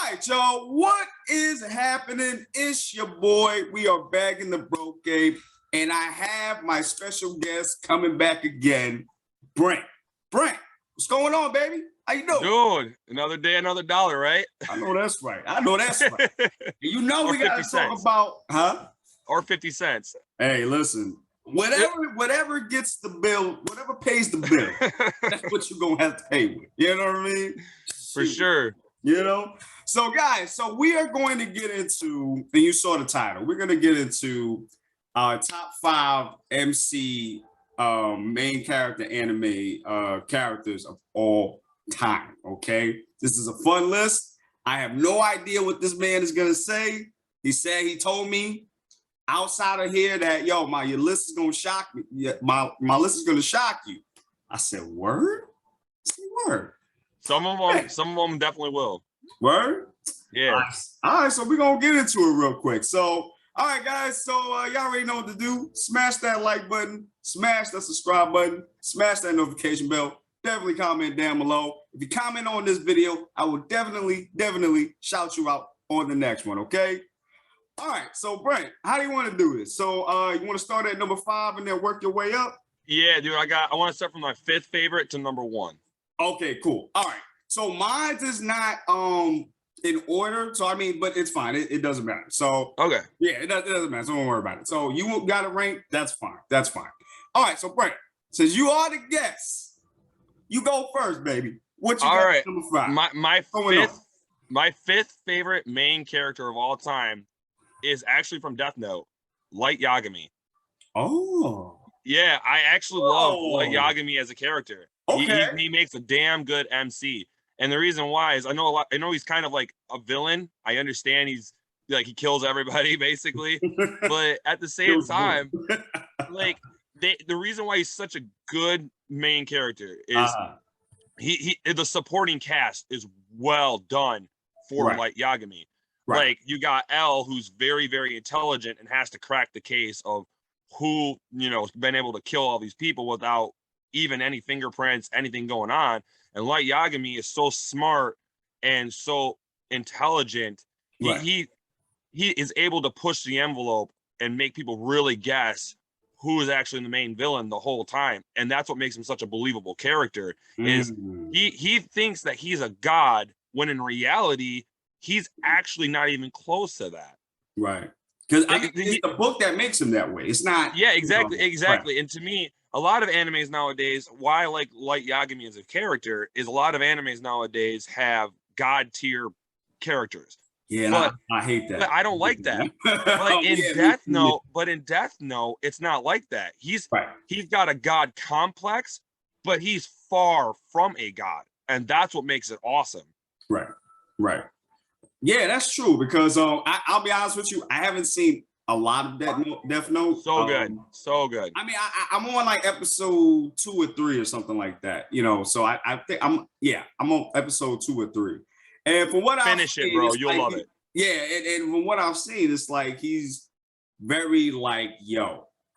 right, y'all. What is happening? It's your boy. We are back in the Broke Game, and I have my special guest coming back again, Brent. Brent, what's going on, baby? How you doing? Dude, another day, another dollar, right? I know that's right. You know we gotta talk about, huh? Or 50 cents. Hey, listen. Whatever gets the bill, whatever pays the bill, that's what you're gonna have to pay with. You know what I mean? For sure. You know? So guys, we are going to get into, and you saw the title, we're going to get into our top 5 MC main character anime characters of all time, okay? This is a fun list. I have no idea what this man is going to say. He told me outside of here that, your list is going to shock me. Yeah, my list is going to shock you. I said, word? Say word. Some of them definitely will. Word? Yeah. All right, so we're going to get into it real quick. So, all right, guys. So, y'all already know what to do. Smash that like button. Smash that subscribe button. Smash that notification bell. Definitely comment down below. If you comment on this video, I will definitely shout you out on the next one, okay? All right, so, Brent, how do you want to do this? So, you want to start at number 5 and then work your way up? Yeah, dude, I want to start from my 5th favorite to number 1. Okay, cool. All right. So mine is not in order. So I mean, but it's fine. It doesn't matter. So okay. Yeah, it doesn't matter. So don't worry about it. So you got it ranked. That's fine. That's fine. All right. So Brent, since you are the guest, you go first, baby. What you all got right. Number 5? My fifth favorite main character of all time is actually from Death Note, Light Yagami. Oh. Yeah, I actually love Light Yagami as a character. Okay. He makes a damn good MC. And the reason why is I know he's kind of like a villain. I understand he's like he kills everybody basically. But at the same time, like the reason why he's such a good main character is the supporting cast is well done for Light Yagami. Right. Like you got L, who's very, very intelligent and has to crack the case of who, has been able to kill all these people without even any fingerprints, anything going on. And Light Yagami is so smart and so intelligent. He is able to push the envelope and make people really guess who is actually the main villain the whole time. And that's what makes him such a believable character. Is he thinks that he's a god when in reality he's actually not even close to that. Right. Because it's the book that makes him that way. It's not. Yeah, exactly. Right. And to me, a lot of animes nowadays, why I like Light Yagami as a character is a lot of animes nowadays have god tier characters. Yeah, but I hate that. But I don't like that. But in Death Note, it's not like that. He's got a god complex, but he's far from a god, and that's what makes it awesome. Right. Yeah, that's true because I'll be honest with you, I haven't seen a lot of Death Note. So good. I mean, I'm on like episode 2 or 3 or something like that, So I think I'm on episode 2 or 3, and from what I've seen, bro, you'll love it. Yeah, and from what I've seen, it's like he's very like,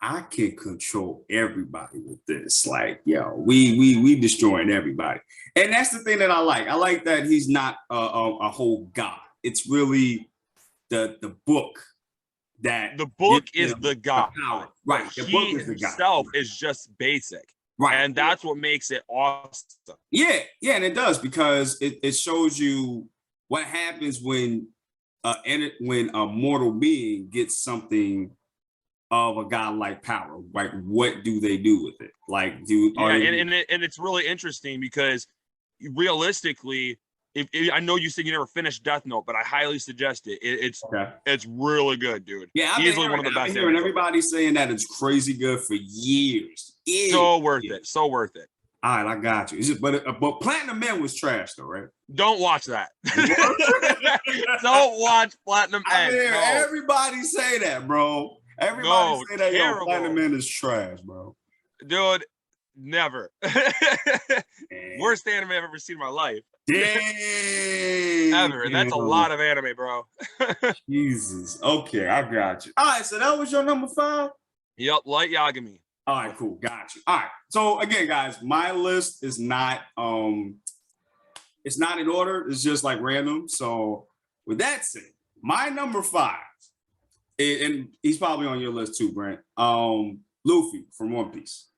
I can control everybody with this. Like, we destroying everybody, and that's the thing that I like. I like that he's not a whole god. It's really the book that the book is the god. Right. The book is the god. Himself is just basic. Right. And that's what makes it awesome. Yeah, and it does because it shows you what happens when a mortal being gets something of a godlike power. Like, what do they do with it? Like, and it's really interesting because realistically, if I know you said you never finished Death Note, but I highly suggest it. It's really good, dude. Yeah, easily one of the best. I've been hearing everybody saying that it's crazy good for years. So worth it. So worth it. All right, I got you. But Platinum Man was trash, though, right? Don't watch that. Don't watch Platinum Man. I hear everybody say that, bro. Everybody say that Platinum Man is trash, bro. Dude, never. Worst anime I've ever seen in my life. Dang. Ever. And that's a lot of anime, bro. Jesus. Okay, I got you. All right, so that was your number 5? Yep, Light Yagami. All right, cool. Got you. All right. So again, guys, my list is not it's not in order. It's just like random. So with that said, my number 5, and he's probably on your list too, Brent. Luffy from One Piece.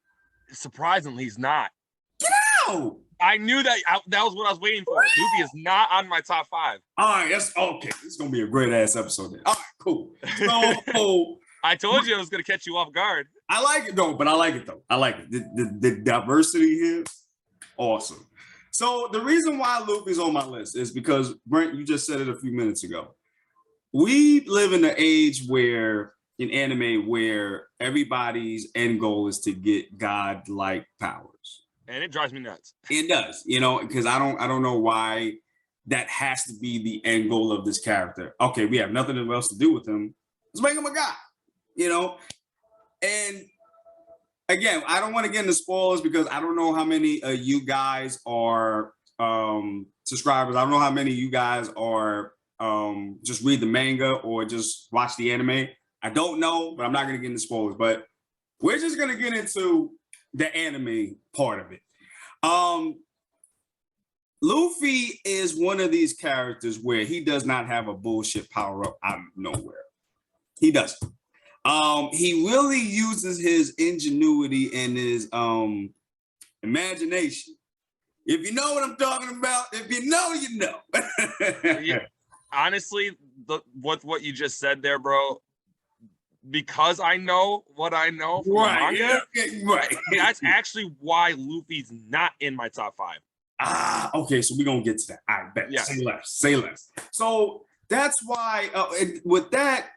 Surprisingly, he's not. No. I knew that. That was what I was waiting for. Luffy is not on my top 5. All right, that's okay. This is gonna be a great ass episode then. All right, cool. So I told you I was gonna catch you off guard. I like it though, but I like it though. I like it. The diversity here, awesome. So the reason why Luffy's on my list is because, Brent, you just said it a few minutes ago. We live in an age where, in anime, where everybody's end goal is to get godlike powers. And it drives me nuts. It does, because I don't know why that has to be the end goal of this character. Okay, we have nothing else to do with him. Let's make him a god, And again, I don't want to get into spoilers because I don't know how many you guys are subscribers. I don't know how many of you guys are just read the manga or just watch the anime. I don't know, but I'm not going to get into spoilers. But we're just going to get into the anime part of it. Luffy is one of these characters where he does not have a bullshit power up out of nowhere. He doesn't. He really uses his ingenuity and his imagination. If you know what I'm talking about, if you know, you know. Yeah, honestly, what you just said there, bro, because I know what I know from manga, right. That's actually why Luffy's not in my top 5. Okay, so we're gonna get to that. I bet. Yeah. Say less. So that's why with that,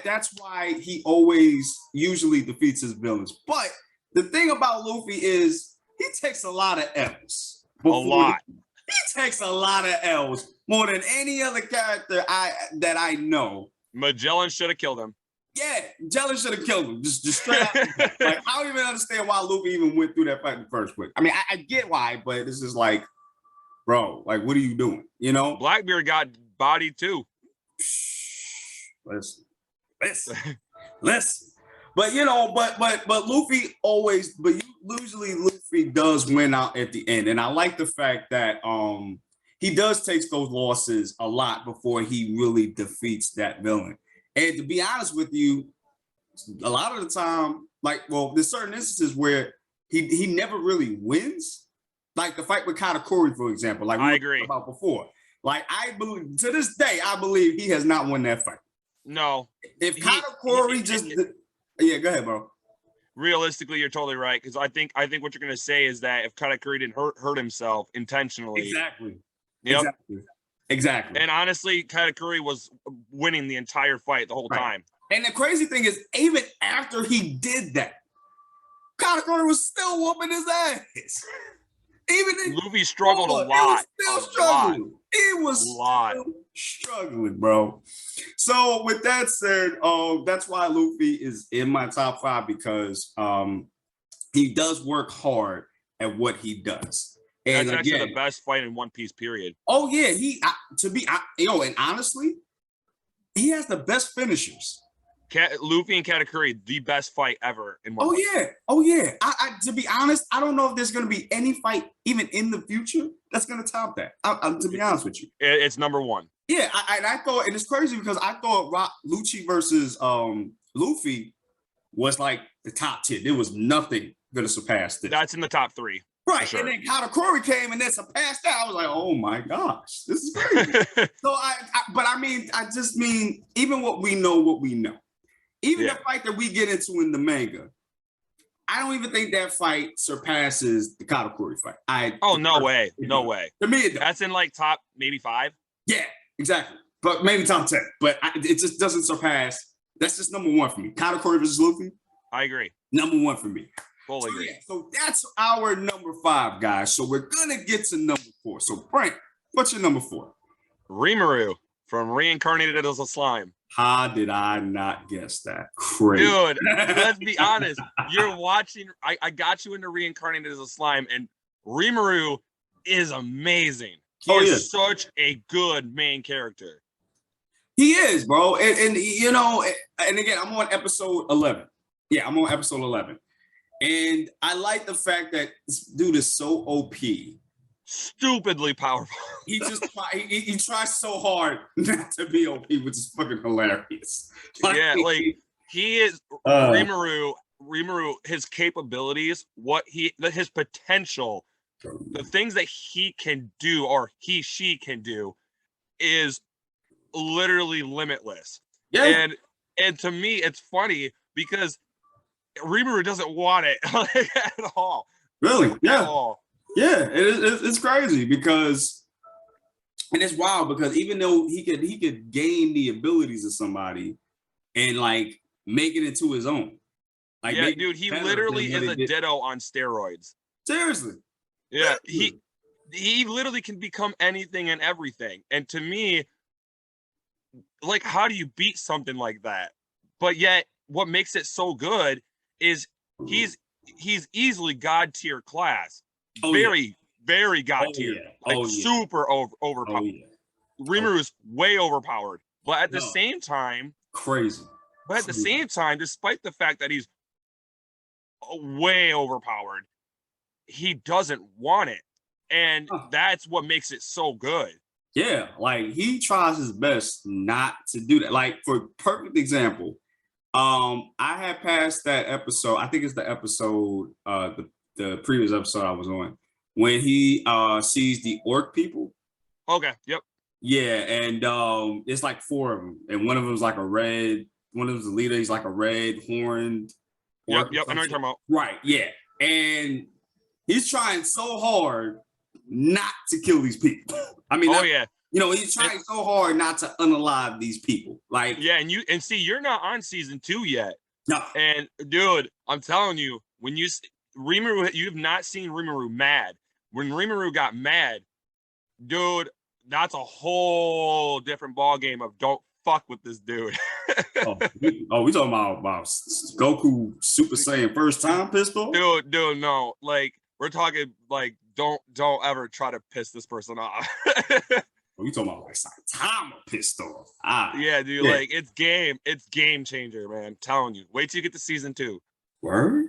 that's why he always usually defeats his villains. But the thing about Luffy is he takes a lot of L's. A lot. He takes a lot of L's, more than any other character that I know. Magellan should have killed him. Yeah, Magellan should have killed him. Just straight up. Like, I don't even understand why Luffy even went through that fight in the first place. I mean, I get why, but it's just like, bro, like, what are you doing? Blackbeard got bodied too. Listen. But but Luffy always, usually Luffy does win out at the end, and I like the fact that he does take those losses a lot before he really defeats that villain. And to be honest with you, a lot of the time, there's certain instances where he never really wins. Like the fight with Katakuri, for example. Like I agree about before. Like I believe to this day, I believe he has not won that fight. No. If Katakuri yeah, go ahead, bro. Realistically, you're totally right, because I think what you're gonna say is that if Katakuri didn't hurt himself intentionally, exactly. Yep. Exactly. And honestly, Katakuri was winning the entire fight the whole time. And the crazy thing is, even after he did that, Katakuri was still whooping his ass. Even Luffy struggled a lot. He was still struggling. He was still struggling, bro. So with that said, that's why Luffy is in my top 5, because he does work hard at what he does. And that's actually the best fight in One Piece, period. Oh yeah, and honestly, he has the best finishers. Luffy and Katakuri, the best fight ever in One Piece. Oh yeah. I to be honest, I don't know if there's gonna be any fight even in the future that's gonna top that. To be honest with you, it's number 1. Yeah, I thought, and it's crazy because I thought Lucci versus Luffy was like the top 10. There was nothing gonna surpass this. That's in the top 3. Right, sure. And then Katakuri came and then surpassed that. I was like, oh my gosh, this is crazy. So I just mean, even what we know. Even the fight that we get into in the manga, I don't even think that fight surpasses the Katakuri fight. No way. To me, it does. That's in like top maybe 5. Yeah, exactly. But maybe top 10. But it just doesn't surpass. That's just number 1 for me. Katakuri versus Luffy. I agree. Number 1 for me. Fully agree. Yeah, so that's our number 5, guys. So we're gonna get to number 4. So Frank, what's your number 4? Rimuru from Reincarnated as a Slime. How did I not guess that? Crazy. Dude, let's be honest. You're watching. I got you into Reincarnated as a Slime, and Rimuru is amazing. He is such a good main character. He is, bro. And again, I'm on episode 11. Yeah, I'm on episode 11. And I like the fact that this dude is so OP. stupidly powerful. He just he tries so hard not to be OP, which is fucking hilarious. Yeah, like he is Rimuru, his capabilities, his potential, the things that he can do or she can do is literally limitless. Yeah. And to me, it's funny because Rimuru doesn't want it at all. Really? Like, yeah. At all. Yeah. It's crazy because, and it's wild because even though he could gain the abilities of somebody and like make it into his own. Like, yeah, dude, he literally is a Ditto on steroids. Seriously. Yeah, he literally can become anything and everything. And to me, like, how do you beat something like that? But yet, what makes it so good is he's easily God tier class. Very God tier. Like super overpowered. Rimuru's way overpowered. But at the same time, crazy. But at the same time, despite the fact that he's way overpowered, he doesn't want it. And that's what makes it so good. Yeah, like he tries his best not to do that. Like, for perfect example, I had passed that episode. I think it's the episode, the previous episode I was on, when he sees the orc people. Okay. Yep. Yeah, and it's like 4 of them, and one of them is like a red. One of them's the leader. He's like a red horned. Yep. I know what you're talking about. Right. Yeah, and he's trying so hard not to kill these people. I mean, he's trying so hard not to unalive these people. Like, yeah, and see, you're not on season 2 yet. No. And dude, I'm telling you, when Rimuru, you've not seen Rimuru mad. When Rimuru got mad, dude, that's a whole different ball game of don't fuck with this dude. we talking about Goku Super Saiyan first time pistol? Dude, no. Like, we're talking like don't ever try to piss this person off. We talking about like Saitama pistol. Yeah, dude, like it's game changer, man. I'm telling you. Wait till you get to season 2. Word?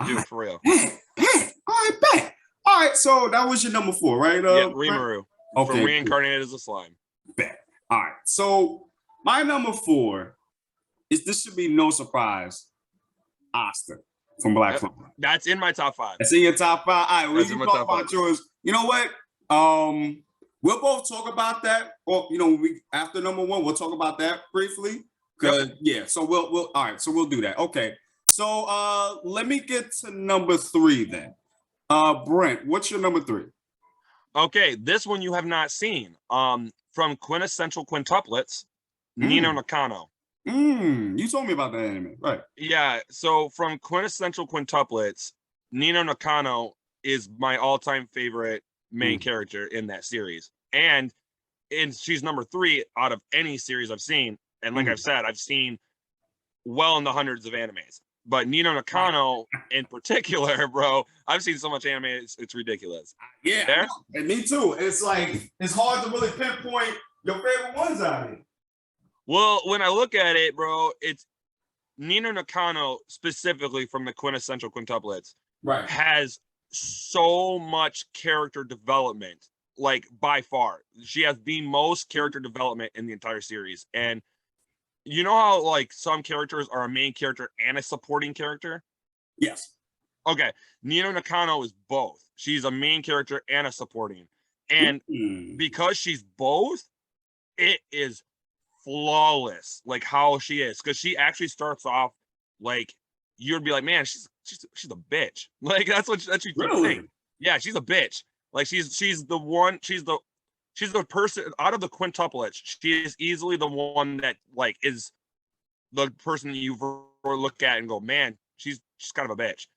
Dude, for real. Bet. All right, so that was your number 4, right? Yeah, Rimuru. Okay. For reincarnated as a slime. Bet. All right. So my number 4 is, this should be no surprise, Asta from Black Clover. That's in my top 5. That's in your top 5. All right, we can talk about yours. You know what? We'll both talk about that. Or after number 1, we'll talk about that briefly. Cause so we'll all right. So we'll do that. Okay. So let me get to number 3 then. Brent, what's your number 3? Okay, this one you have not seen. From Quintessential Quintuplets, Nino Nakano. You told me about that anime, right? Yeah, so from Quintessential Quintuplets, Nino Nakano is my all-time favorite main character in that series. And she's number 3 out of any series I've seen. And like I've said, I've seen well in the hundreds of animes. But Nino Nakano in particular, bro, I've seen so much anime, it's ridiculous. Yeah, and me too. It's like, it's hard to really pinpoint your favorite ones out here. Well, when I look at it, bro, it's Nino Nakano specifically from the Quintessential Quintuplets, right, has so much character development, like by far. She has the most character development in the entire series. And you know how like some characters are a main character and a supporting character? Yes. Okay. Nino Nakano is both. She's a main character and a supporting. And because she's both, it is flawless, like how she is. Because she actually starts off like, you'd be like, man, she's a bitch. Like that's what you think. Yeah, she's a bitch. Like she's the person out of the quintuplets. She is easily the one that like is the person that you look at and go, man, she's kind of a bitch,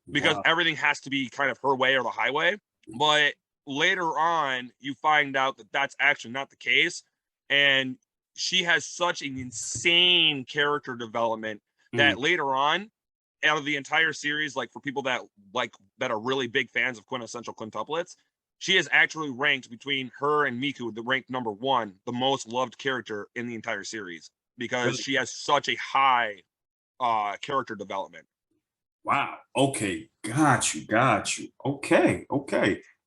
because everything has to be kind of her way or the highway. But later on, you find out that that's actually not the case, and she has such an insane character development that later on, out of the entire series, like for people that are really big fans of Quintessential Quintuplets, she is actually ranked between her and Miku, the ranked number 1, the most loved character in the entire series, because she has such a high character development. Wow. Okay. Got you. Okay.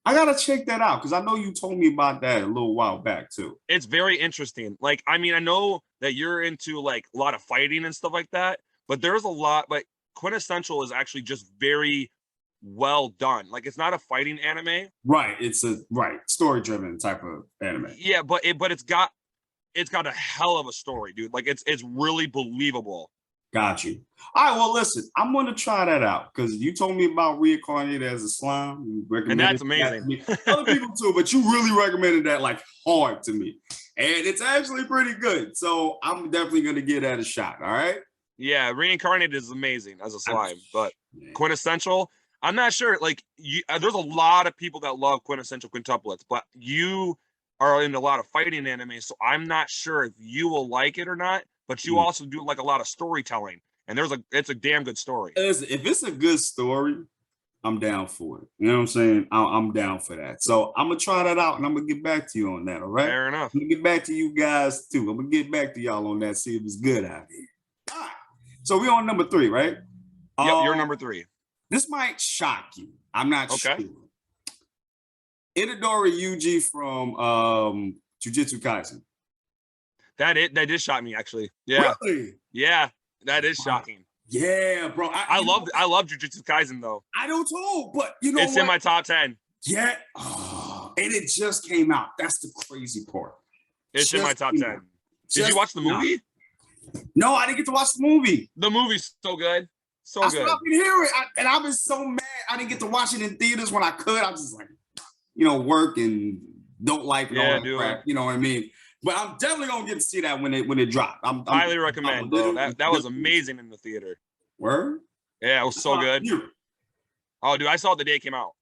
I gotta check that out because I know you told me about that a little while back too. It's very interesting. Like, I mean, I know that you're into like a lot of fighting and stuff like that, but there's a lot, but Quintessential is actually just very well done. Like, it's not a fighting anime. Right. It's a story driven type of anime. Yeah, but it's got a hell of a story, dude. Like, it's really believable. Got you. All right. Well, listen, I'm gonna try that out because you told me about reincarnated as a slime. You recommended And that's that amazing. to me. Other people too, but you really recommended that like hard to me, and it's actually pretty good. So I'm definitely gonna give that a shot. All right. Yeah, Reincarnated is amazing as a slime, but Quintessential, I'm not sure. Like, there's a lot of people that love Quintessential quintuplets, but you are into a lot of fighting anime, so I'm not sure if you will like it or not. But you also do like a lot of storytelling, and it's a damn good story. If it's a good story, I'm down for it. You know what I'm saying? I'm down for that. So I'm gonna try that out, and I'm gonna get back to you on that. All right. Fair enough. I'm gonna get back to you guys too. I'm gonna get back to y'all on that. See if it's good out here. All right. So we're on number 3, right? Yep, you're number 3. This might shock you. I'm not sure. Itadori Yuji from Jujutsu Kaisen. That did shock me, actually. Yeah. Really? Yeah, that is shocking. Yeah, bro. I love Jujutsu Kaisen though. I do too, but you know it's in my top 10. Yeah. And it just came out. That's the crazy part. It's in my top 10. Did you watch the movie? No, I didn't get to watch the movie. The movie's so good. So good. I been hearing and I've been so mad I didn't get to watch it in theaters when I could. I was just like, work and don't like it, all that crap. You know what I mean? But I'm definitely gonna get to see that when it dropped. I'm highly recommend, bro. That was amazing in the theater. Word? Yeah, it was so good. Oh, dude, I saw it the day it came out.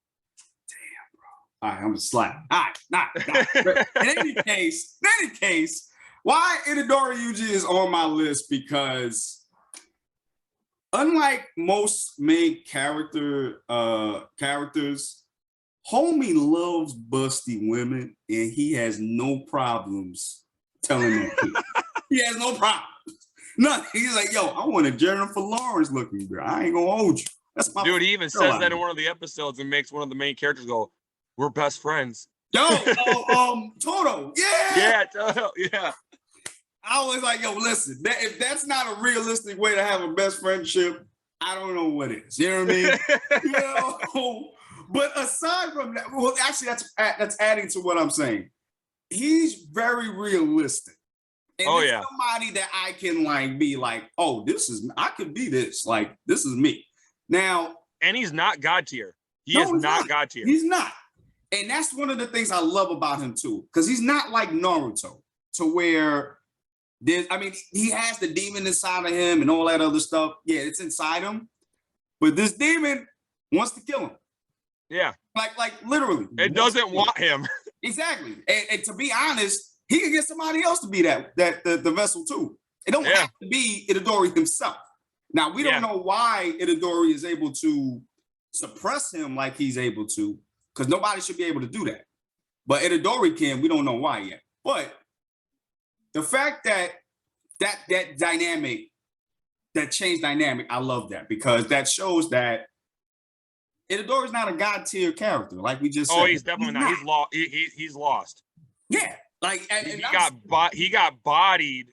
Damn, bro. All right, I'm gonna slap. All right. In any case, why Itadori Yuji is on my list because unlike most main characters, homie loves busty women and he has no problems telling them. He has no problems. Nothing. He's like, yo, I want a Jennifer Lawrence looking girl. I ain't gonna hold you. That's my dude. He even says that in one of the episodes and makes one of the main characters go, "We're best friends." Yo, Toto. Yeah. Yeah, Toto. Yeah. I was like, yo, listen, if that's not a realistic way to have a best friendship, I don't know what is. You know what I mean? But aside from that, well, actually, that's adding to what I'm saying. He's very realistic. And somebody that I can like be like, oh, I could be this. Like, this is me. Now, and he's not God tier. He is not God tier. He's not. And that's one of the things I love about him too, because he's not like Naruto, to where he has the demon inside of him and all that other stuff. Yeah, it's inside him. But this demon wants to kill him. Yeah. Like literally. It doesn't want him. Exactly. And to be honest, he can get somebody else to be the vessel too. It don't have to be Itadori himself. Now, we don't know why Itadori is able to suppress him like he's able to, because nobody should be able to do that. But Itadori can, we don't know why yet. But the fact that dynamic, that change dynamic, I love that, because that shows that Itadori's not a god tier character, like we just said. Oh, he's definitely not. He's lost. He's lost. Yeah, like he got bodied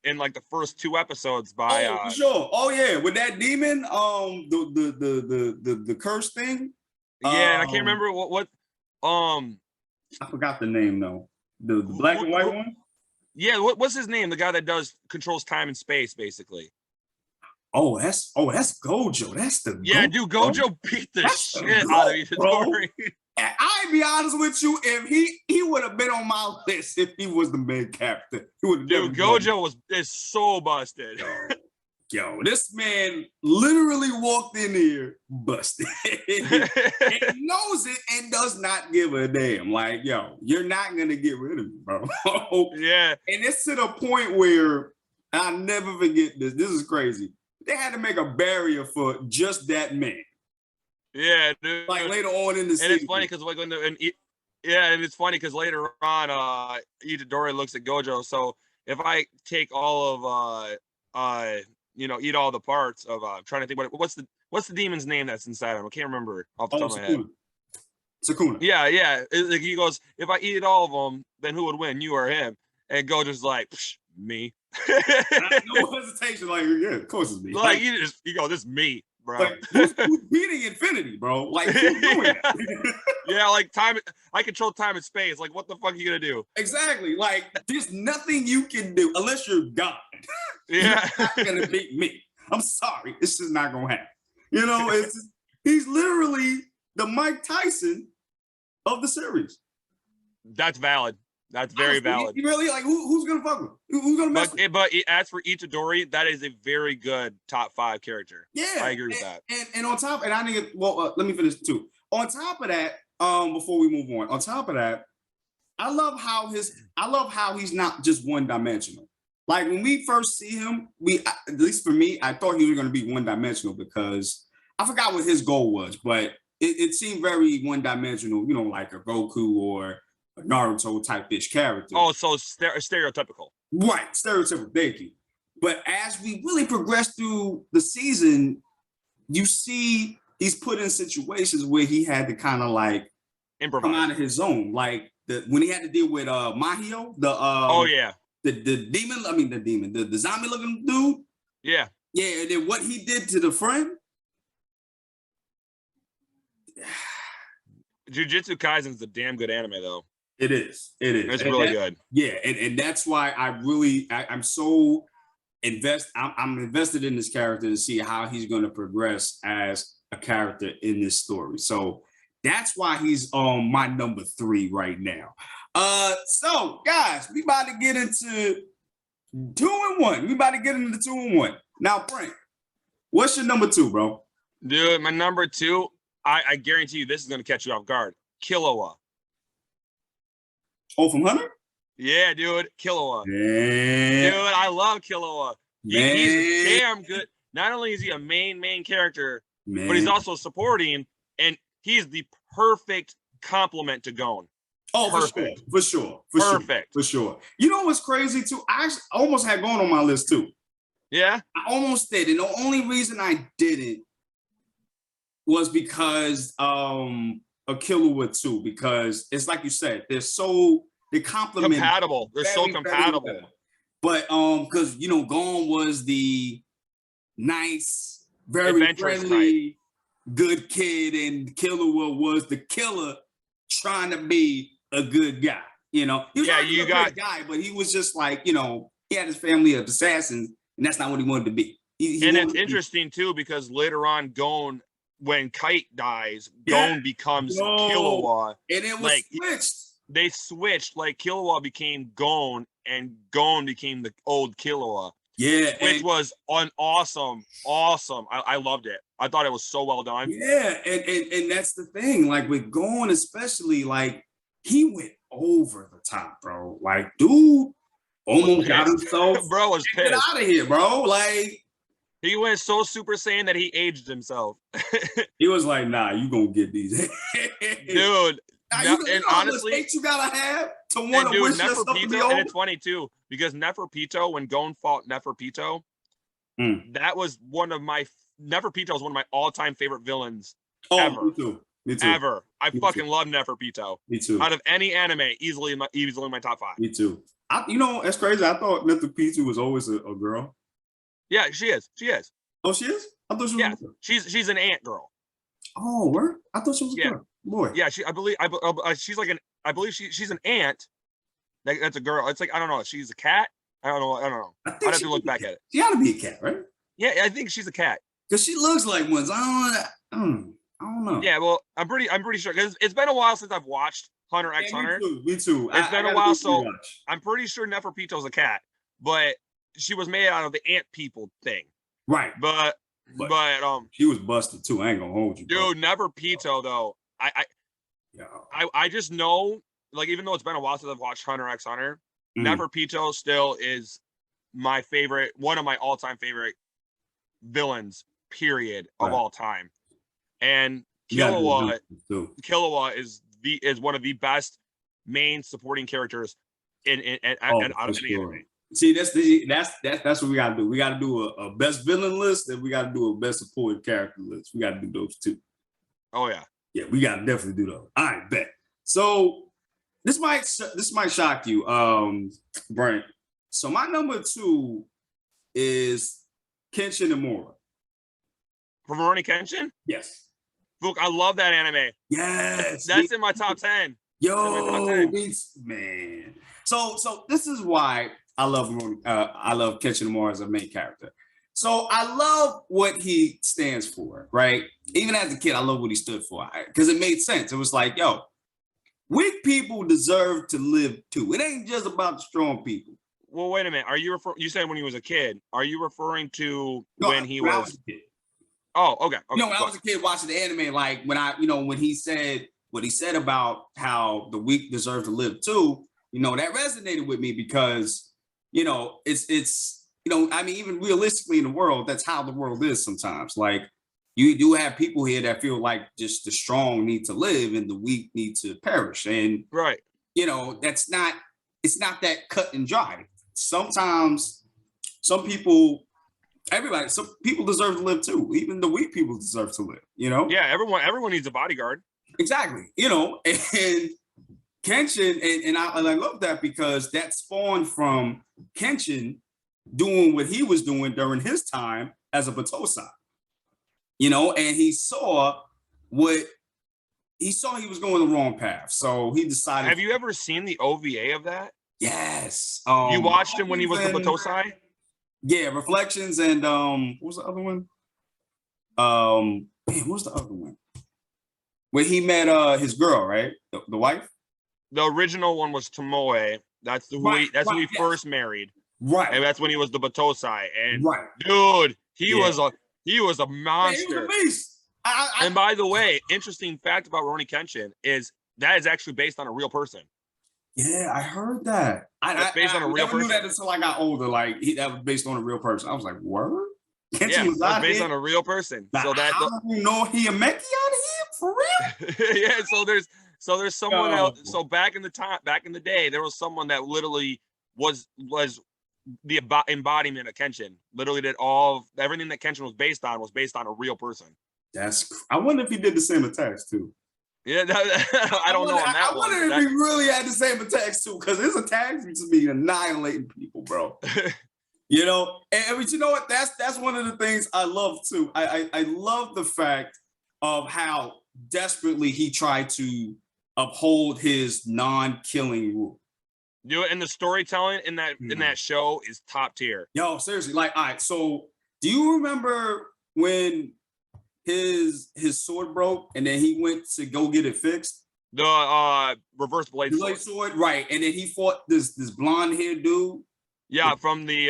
in like the first 2 episodes by for sure. Oh yeah, with that demon, the curse thing. Yeah, and I can't remember what I forgot the name though. The black and white one. Yeah, what's his name? The guy that controls time and space, basically. Oh, that's Gojo. That's the dude. Gojo beat the shit out of Itadori. I'd be honest with you, if he would have been on my list if he was the main character. Dude, Gojo is so busted. Yo, this man literally walked in here busted. And knows it and does not give a damn. Like, yo, you're not gonna get rid of me, bro. Yeah. And it's to the point where I'll never forget this. This is crazy. They had to make a barrier for just that man. Yeah, dude. Like later on in the season. And it's funny because and it's funny because later on, Itadori looks at Gojo. So if I take all of eat all the parts of trying to think what's the demon's name that's inside him? I can't remember off the top of my head. Sakuna. Yeah. Like he goes, if I eat all of them, then who would win, you or him? And Gojo's like, me. No hesitation. Like, yeah, of course it's me. Like you go, this is me, bro. Like, who's beating infinity, bro? Like, who's doing that? Yeah, like time. I control time and space. Like, what the fuck are you gonna do? Exactly. Like, there's nothing you can do unless you're God. Yeah, You're not gonna beat me. I'm sorry, it's just not gonna happen. You know, he's literally the Mike Tyson of the series. that's valid. That's very valid. He really, like, who's gonna fuck with him? Who's gonna mess with him? But as for Itadori, that is a very good top 5 character. Yeah, I agree with that. And on top, and I think, let me finish too. On top of that, before we move on top of that, I love how he's not just one dimensional. Like when we first see him, at least for me, I thought he was going to be one dimensional because I forgot what his goal was, but it seemed very one dimensional, you know, like a Goku or a Naruto type ish character. Oh, so stereotypical. Right, stereotypical. Thank you. But as we really progress through the season, you see he's put in situations where he had to kind of like improvise, come out of his zone, like when he had to deal with Mahio, the zombie looking dude. Yeah. And then what he did to the friend. Jujutsu Kaisen's a damn good anime though. It is. It's really good. Yeah, and that's why I'm so I'm invested in this character to see how he's going to progress as a character in this story. So that's why he's on my number 3 right now. So guys, we about to get into 2 and 1. We about to get into 2 and 1. Now, Frank, what's your number 2, bro? Dude, my number 2, I guarantee you this is gonna catch you off guard. Killua. Oh, from Hunter? Yeah, dude, Killua. Yeah. Dude, I love Killua. He's damn good. Not only is he a main character, but he's also supporting, and he's the perfect complement to Gon. Oh, perfect. For sure. You know what's crazy too? I actually almost had Gon on my list too. Yeah? I almost did. And the only reason I didn't was because of Killua too, because it's like you said, they complement compatible. They're so compatible. But because you know, Gon was the nice, very friendly, good kid, and Killua was the killer trying to be a good guy. You know, he was a good guy, but he was just like, you know, he had his family of assassins, and that's not what he wanted to be. And it's interesting too, because later on, Gon, when Kite dies, Gon becomes Killua. And it was switched. They switched, like Killua became Gon, and Gon became the old Killua. Yeah. Which was awesome. I loved it. I thought it was so well done. Yeah, and that's the thing. Like with Gon, especially, like he went over the top, bro. Like, dude almost got himself. Bro was pissed. Get out of here, bro. Like he went so Super Saiyan that he aged himself. He was like, nah, you gonna get these. Dude. And honestly, you gotta have to want to wish your stuff to be over. And it's funny too, because Neferpito, when Gon fought Neferpito, that was one of my all-time favorite villains ever. Me too. Ever. I fucking love Neferpito. Me too. Out of any anime, easily in my top 5. Me too. You know, that's crazy. I thought Neferpito was always a girl. Yeah, she is. Oh, she is? I thought she was. Yeah, she's an ant girl. Oh, where? I thought she was a girl. Boy. Yeah, she's an ant. That's a girl. It's like, I don't know. She's a cat. I don't know. I'd have to look back at it. She ought to be a cat, right? Yeah, I think she's a cat. Because she looks like one. I don't know. Yeah, well, I'm pretty sure, because it's been a while since I've watched Hunter x Hunter. Me too. It's been a while, so I'm pretty sure Neferpito's a cat, but she was made out of the ant people thing. Right. But she was busted too. I ain't gonna hold you, bro. Dude, Neferpito though. I just know, like, even though it's been a while since I've watched Hunter x Hunter, Neferpito still is my favorite, one of my all-time favorite villains, period, of all time. And Killua is one of the best main supporting characters in out of any anime. See, that's what we gotta do. We gotta do a best villain list, and we gotta do a best supporting character list. We gotta do those two. Oh yeah. Yeah, we gotta definitely do those. All right, bet. So this might shock you, Brent. So my number 2 is Kenshin Imura. From Rurouni Kenshin? Yes. Look, I love that anime. Yes. That's in my top 10. Yo, man. So this is why I love Kenshin Imura as a main character. So I love what he stands for, right? Even as a kid, I love what he stood for because it made sense. It was like, yo, weak people deserve to live too. It ain't just about strong people. Well, wait a minute. You said when he was a kid. Are you referring to when he was? I was a kid. Oh, okay. When I was a kid watching the anime, like when he said what he said about how the weak deserve to live too, that resonated with me because, it's I mean, even realistically in the world, that's how the world is sometimes. Like you do have people here that feel like just the strong need to live and the weak need to perish. And, right. it's not that cut and dry. Sometimes some people deserve to live too. Even the weak people deserve to live, Yeah, everyone needs a bodyguard. Exactly. And Kenshin, and I love that because that spawned from Kenshin doing what he was doing during his time as a Batosai. And he saw he was going the wrong path. So he decided. Have you ever seen the OVA of that? Yes. You watched him when he was the Batosai? Yeah, Reflections and what was the other one? What was the other one? Where he met his girl, right? The wife? The original one was Tomoe. That's who he first married. Right. And that's when he was the Batosai. And dude, he was a monster. Yeah, he was a beast. And by the way, interesting fact about Rurouni Kenshin is that is actually based on a real person. Yeah, I heard that. It's based on a real person. I never knew that until I got older. Like that was based on a real person. I was like, word? Kenshin was based on a real person. So that how do you know he a Meki out of here for real? Yeah. So there's someone else. So back in the day, there was someone that literally was the embodiment of Kenshin. Literally did everything that Kenshin was based on a real person. I wonder if he did the same attacks too. Yeah, I don't know on that one. I wonder if he really had the same attacks too, because his attacks to be annihilating people, bro. And you know what? That's one of the things I love too. I love the fact of how desperately he tried to uphold his non-killing rule. And the storytelling in that show is top tier. Yo, seriously, like, all right. So, do you remember when his sword broke and then he went to go get it fixed? The reverse blade sword, right? And then he fought this blonde-haired dude. Yeah, from the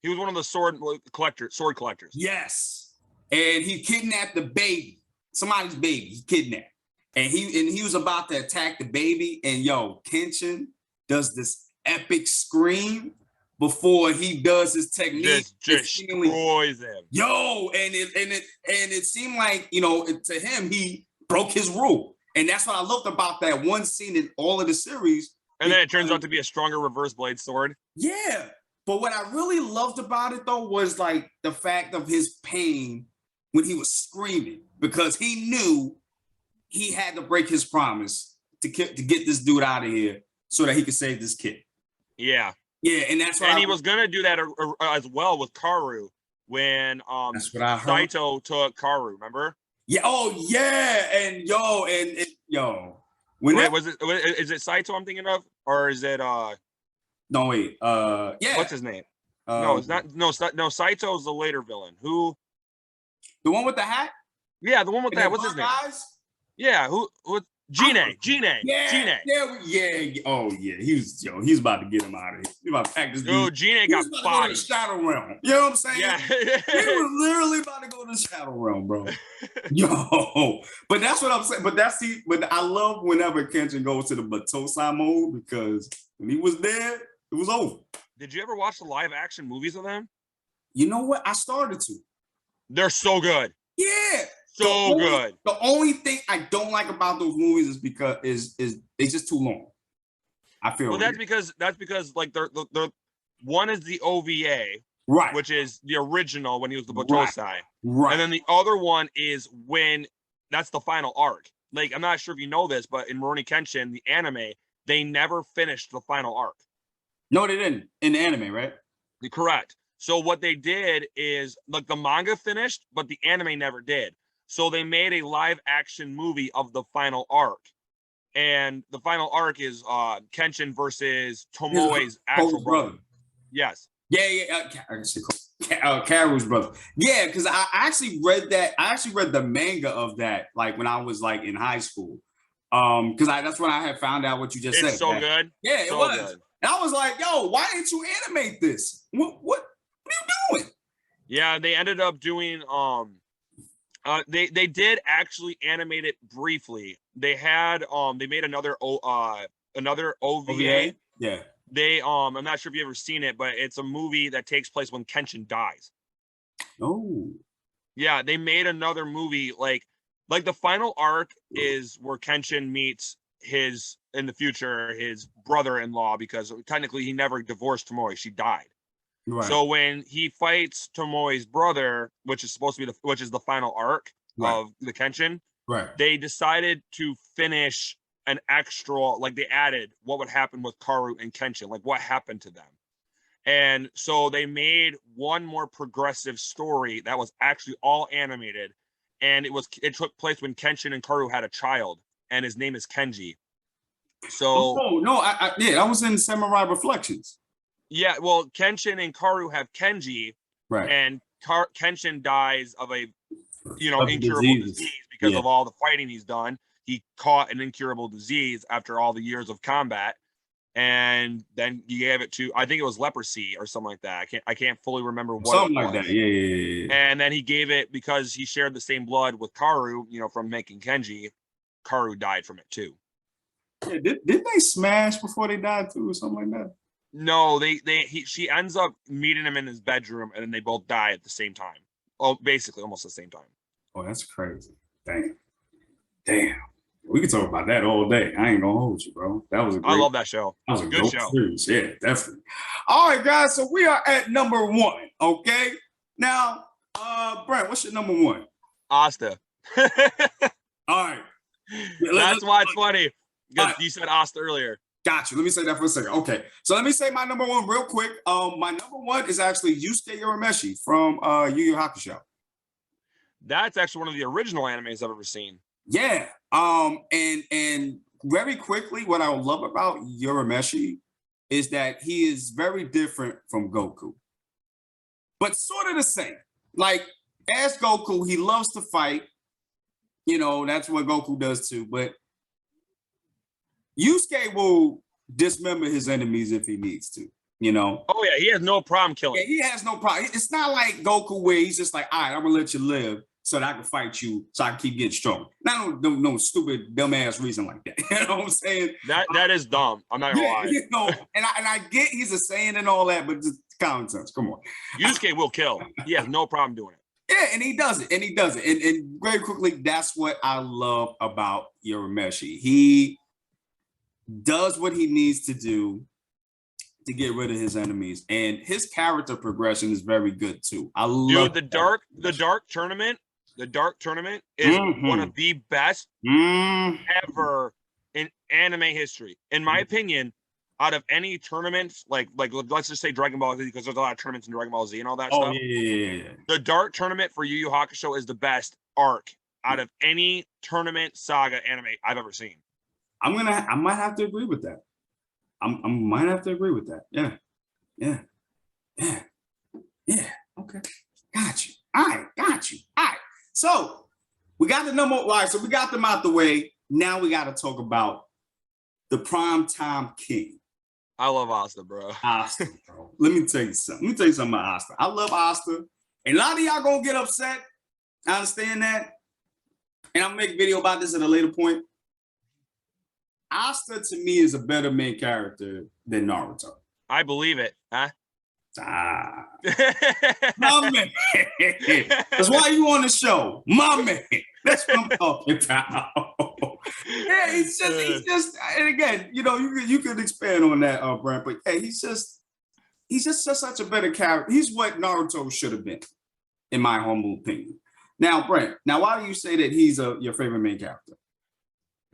he was one of the sword collectors. Yes, and he kidnapped the baby, somebody's baby. He kidnapped, and he was about to attack the baby. And yo, Kenshin does this epic scream before he does his technique. Just destroys him. Yo, and it seemed like to him he broke his rule, and that's what I loved about that one scene in all of the series. And then it turns out to be a stronger reverse blade sword. Yeah. But what I really loved about it, though, was like the fact of his pain when he was screaming, because he knew he had to break his promise to get this dude out of here so that he could save this kid. Yeah. Yeah. And that's what he was going to do that as well with Karu when that's what I heard. Saito took Karu, remember? Yeah. Oh, yeah. And yo. Wait, is it Saito I'm thinking of, or is it no, wait. Yeah. What's his name? No, it's not. No, Saito's the later villain. Who? The one with the hat? Yeah, the one with the hat. What's his name? Yeah, who? Gine. Yeah. Oh yeah, he's about to get him out of here. He's about to pack this dude. Gine got bodied. To the Shadow Realm. You know what I'm saying? Yeah. He was literally about to go to the Shadow Realm, bro. Yo, but that's what I'm saying. But I love whenever Kenshin goes to the Batosai mode, because when he was there, it was over. Did you ever watch the live action movies of them? You know what? I started to. They're so good. Yeah. Good. The only thing I don't like about those movies is because it's just too long. I feel. Well, that's because like they're one is the OVA, Right. which is the original when he was the Right. Batosai. Right. And then the other one is when that's the final arc. Like, I'm not sure if you know this, but in Rurouni Kenshin, the anime, they never finished the final arc. No, they didn't in the anime, right? Correct. So what they did is, like, the manga finished, but the anime never did. So they made a live action movie of the final arc. And the final arc is Kenshin versus Tomoe's actual brother. Yes. Yeah. I say Karu's brother. Yeah, because I actually read that. I actually read the manga of that, like when I was like in high school. Because that's when I had found out what you just said. It's so good. Yeah, it so was. Good. And I was like, yo, why didn't you animate this? What are you doing? Yeah, they ended up doing they did actually animate it briefly. They had they made another OVA. Yeah. They I'm not sure if you've ever seen it, but it's a movie that takes place when Kenshin dies. Oh. Yeah, they made another movie like the final arc is where Kenshin meets his in the future his brother-in-law, because technically he never divorced Tomoe, she died. Right. So when he fights Tomoe's brother, which is supposed to be which is the final arc of the Kenshin, they decided to finish an extra, like they added what would happen with Karu and Kenshin, like what happened to them. And so they made one more progressive story that was actually all animated, and it took place when Kenshin and Karu had a child, and his name is Kenji. So I was in Samurai Reflections. Yeah, well, Kenshin and Karu have Kenji, and Kenshin dies of a incurable disease because of all the fighting he's done. He caught an incurable disease after all the years of combat, and then he gave it to, I think it was leprosy or something like that. I can't fully remember what something like that. Yeah. And then he gave it because he shared the same blood with Karu, from making Kenji. Karu died from it too. Yeah, didn't they smash before they died too, or something like that? No, she ends up meeting him in his bedroom, and then they both die at the same time. Oh, basically almost the same time. Oh, that's crazy. Damn. We can talk about that all day. I ain't gonna hold you, bro. I love that show. That was a good show. Series. Yeah, definitely. All right, guys. So we are at number 1. Okay. Now, Brent, what's your number 1? Asta. All right. That's why it's funny. Because you said Asta earlier. Got you. Let me say that for a second. Okay. So let me say my number 1 real quick. My number 1 is actually Yusuke Urameshi from Yu Yu Hakusho. That's actually one of the original animes I've ever seen. Yeah. And very quickly, what I love about Urameshi is that he is very different from Goku, but sort of the same. Like, as Goku, he loves to fight. That's what Goku does too. But Yusuke will dismember his enemies if he needs to. Oh yeah, he has no problem killing. Yeah, he has no problem. It's not like Goku where he's just like, all right, I'm gonna let you live so that I can fight you, so I can keep getting strong. Not no stupid, dumbass reason like that. You know what I'm saying? That is dumb. I'm not gonna lie. And I get he's a saying and all that, but just common sense. Come on. Yusuke will kill. He has no problem doing it. Yeah, and he does it. And very quickly, that's what I love about Urameshi. He does what he needs to do to get rid of his enemies, and his character progression is very good too. I love the dark tournament. The dark tournament is one of the best ever in anime history, in my opinion. Out of any tournaments, like let's just say Dragon Ball Z, because there's a lot of tournaments in Dragon Ball Z and all that stuff. Yeah. The dark tournament for Yu Yu Hakusho is the best arc out of any tournament saga anime I've ever seen. I might have to agree with that. I might have to agree with that. Yeah. Okay. Got you. All right. So we got the number. All right. So we got them out the way. Now we got to talk about the primetime king. I love Asta, bro. Asta, bro. Let me tell you something about Asta. I love Asta. And a lot of y'all gonna get upset. I understand that. And I'll make a video about this at a later point. Asta to me is a better main character than Naruto. I believe it. Huh? My man. That's why you on the show. My man. That's what I'm talking about. Yeah, he's just, and again, you could expand on that, Brent, but yeah, he's just he's just such a better character. He's what Naruto should have been, in my humble opinion. Now, Brent, now why do you say that he's your favorite main character?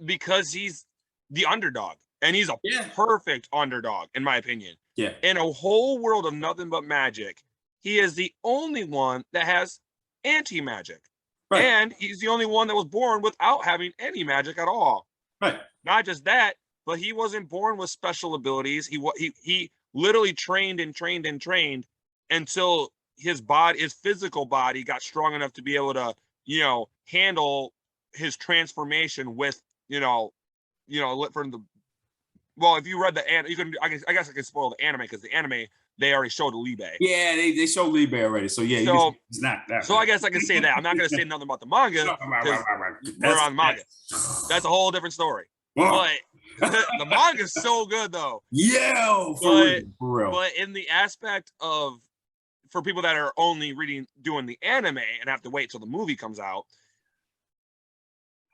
Because he's the underdog, and he's a Yeah. perfect underdog, in my opinion. Yeah. In a whole world of nothing but magic, he is the only one that has anti-magic. Right. And he's the only one that was born without having any magic at all. Right. Not just that, but he wasn't born with special abilities. He literally trained and trained and trained until his physical body got strong enough to be able to, handle his transformation with, from the. Well, if you read the anime, you can. I guess I can spoil the anime because the anime they already showed Libe. Yeah, they showed Libe already. So yeah, so it's not that. So I guess I can say that. I'm not going to say nothing about the manga because we're on manga. That's a whole different story. But the manga is so good though. Yeah, for real. But in the aspect of, for people that are only doing the anime and have to wait till the movie comes out,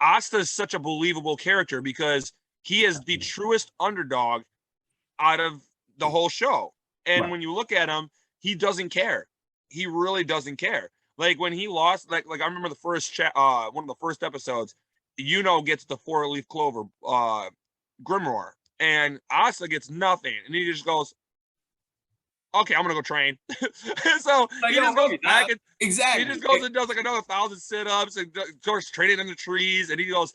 Asta is such a believable character because he is the truest underdog out of the whole show. And when you look at him, he doesn't care. He really doesn't care. Like when he lost, like I remember the first one of the first episodes, gets the 4-leaf clover grimoire, and Asta gets nothing, and he just goes, "Okay, I'm gonna go train." So he just goes back and exactly. He just goes and does like another 1,000 sit-ups and starts training in the trees, and he goes.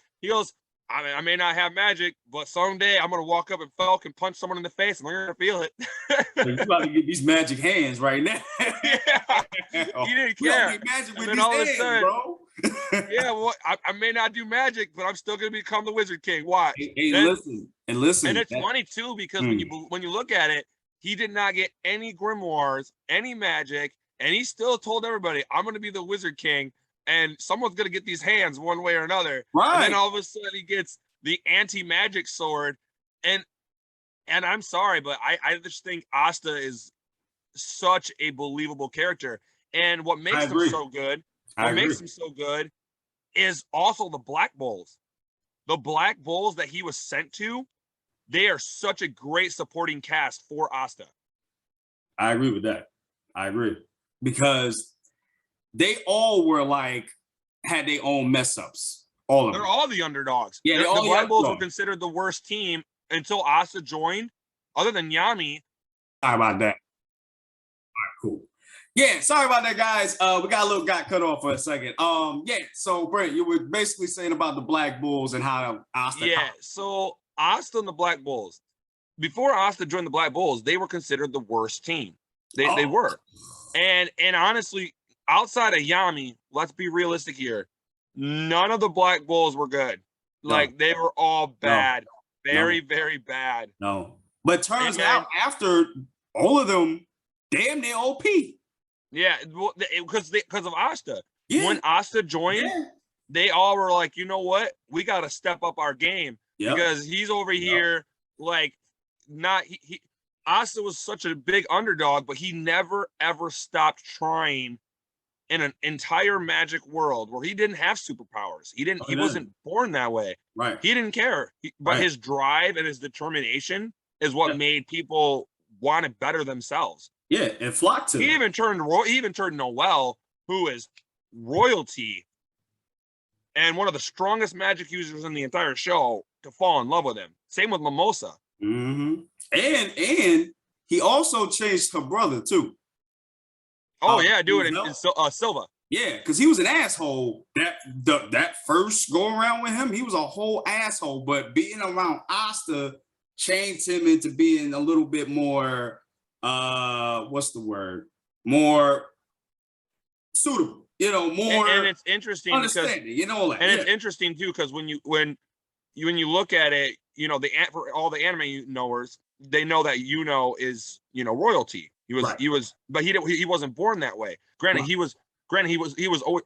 I may not have magic, but someday I'm gonna walk up and Falcon punch someone in the face, and they're gonna feel it. You about to get these magic hands right now. Yeah, he didn't care. Get magic with and then these all hands, of a sudden, bro. yeah, well, I may not do magic, but I'm still gonna become the Wizard King. Watch. Hey, listen. And it's funny too because when you look at it, he did not get any grimoires, any magic, and he still told everybody, "I'm gonna be the Wizard King." And someone's gonna get these hands one way or another. Right. And then all of a sudden he gets the anti-magic sword. And I'm sorry, but I just think Asta is such a believable character. And what makes him so good, is also the Black Bulls. The Black Bulls that he was sent to, they are such a great supporting cast for Asta. I agree with that. I agree. Because they all were had their own mess ups. All of them. They're all the underdogs. Yeah, the Black Bulls were considered the worst team until Asta joined, other than Yami. Sorry about that. All right, cool. Yeah, sorry about that, guys. We got cut off for a second. Yeah, so Brent, you were basically saying about the Black Bulls and how Asta. Yeah, so Asta and the Black Bulls. Before Asta joined the Black Bulls, they were considered the worst team. They were. And honestly, outside of Yami, let's be realistic here. None of the Black Bulls were good. They were all bad. Very, very bad. No. But turns out after all of them, damn near OP. Yeah, because of Asta. Yeah. When Asta joined, they all were like, you know what? We got to step up our game. Because he's over here Asta was such a big underdog, but he never, ever stopped trying in an entire magic world where he didn't have superpowers. He wasn't born that way. Right. He didn't care. But his drive and his determination is what made people want to better themselves. Yeah, and flock to him. He even turned Noel, who is royalty and one of the strongest magic users in the entire show, to fall in love with him. Same with Mimosa. Mm-hmm. And he also changed her brother too. Oh yeah, dude, and Silva. Yeah, because he was an asshole. That first go around with him, he was a whole asshole. But being around Asta changed him into being a little bit more what's the word? More suitable. More. And it's interesting because it's interesting too because when you look at it, for all the anime knowers, they know that is royalty. But he wasn't born that way. Granted, he was always,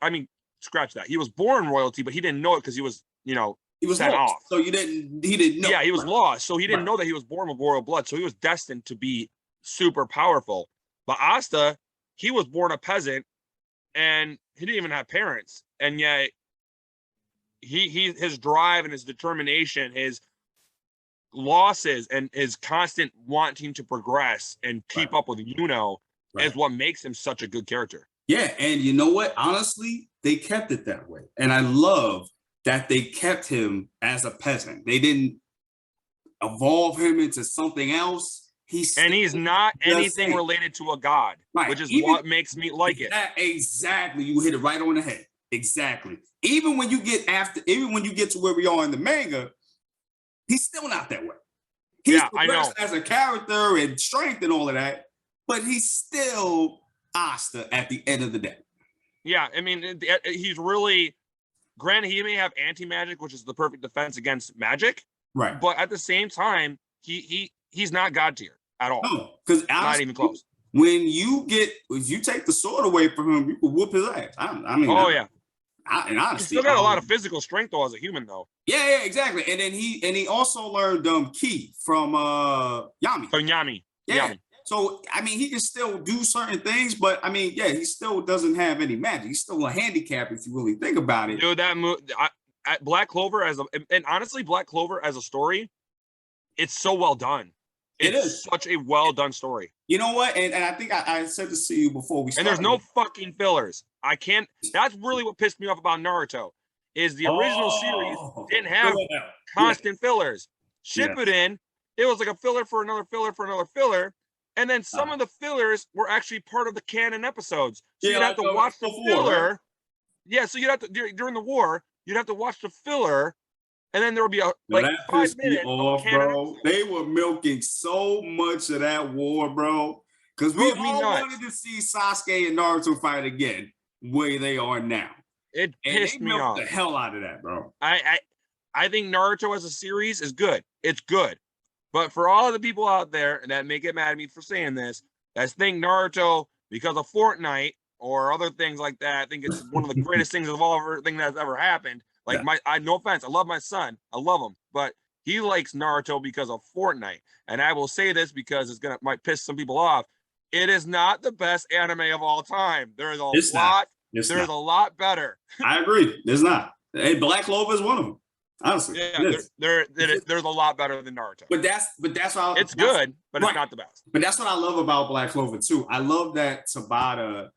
scratch that. He was born royalty, but he didn't know it because he was sent lost. off. So he didn't know. Yeah, he was lost. So he didn't know that he was born with royal blood. So he was destined to be super powerful. But Asta, he was born a peasant and he didn't even have parents. And yet his drive and his determination, his losses and his constant wanting to progress and keep up with Yuno is what makes him such a good character. Yeah, and you know what? Honestly, they kept it that way. And I love that they kept him as a peasant. They didn't evolve him into something else. He's not anything related to a god, which is what makes me like it. Exactly. You hit it right on the head. Exactly. Even when you get to where we are in the manga, he's still not that way. He's progressed as a character and strength and all of that, but he's still Asta at the end of the day. Yeah, I mean, he's really, granted, he may have anti-magic, which is the perfect defense against magic, right? But at the same time, he's not god tier at all. No, because not even close. If you take the sword away from him, you can whoop his ass. I mean, he's still got a lot of physical strength though as a human though. Yeah, exactly. And then he also learned ki from Yami. From Yami. Yeah. Yami. So I mean, he can still do certain things, but I mean, yeah, he still doesn't have any magic. He's still a handicap if you really think about it. Dude, that Black Clover and honestly, Black Clover as a story, it's so well done. It's such a well done story. You know what? And I think I said this to you before we started. And there's no fucking fillers. That's really what pissed me off about Naruto, is the original series didn't have constant fillers. Shippuden, it was like a filler for another filler for another filler. And then some of the fillers were actually part of the canon episodes. So you'd have to watch the filler. Right? Yeah, so you'd have to, during the war, you'd have to watch the filler. And then there would be 5 minutes off, bro. They were milking so much of that war, bro. Because we all wanted to see Sasuke and Naruto fight again, where they are now. It pissed me off. The hell out of that, bro. I think Naruto as a series is good. It's good. But for all of the people out there that may get mad at me for saying this, that think Naruto, because of Fortnite or other things like that, I think it's one of the greatest things of everything that's ever happened. Like no offense, I love my son, I love him, but he likes Naruto because of Fortnite. And I will say this because might piss some people off. It is not the best anime of all time. There is a lot better. I agree. There's not. Hey, Black Clover is one of them. Honestly, there's a lot better than Naruto. But that's why it's good, but it's not the best. But that's what I love about Black Clover too. I love that Tabata,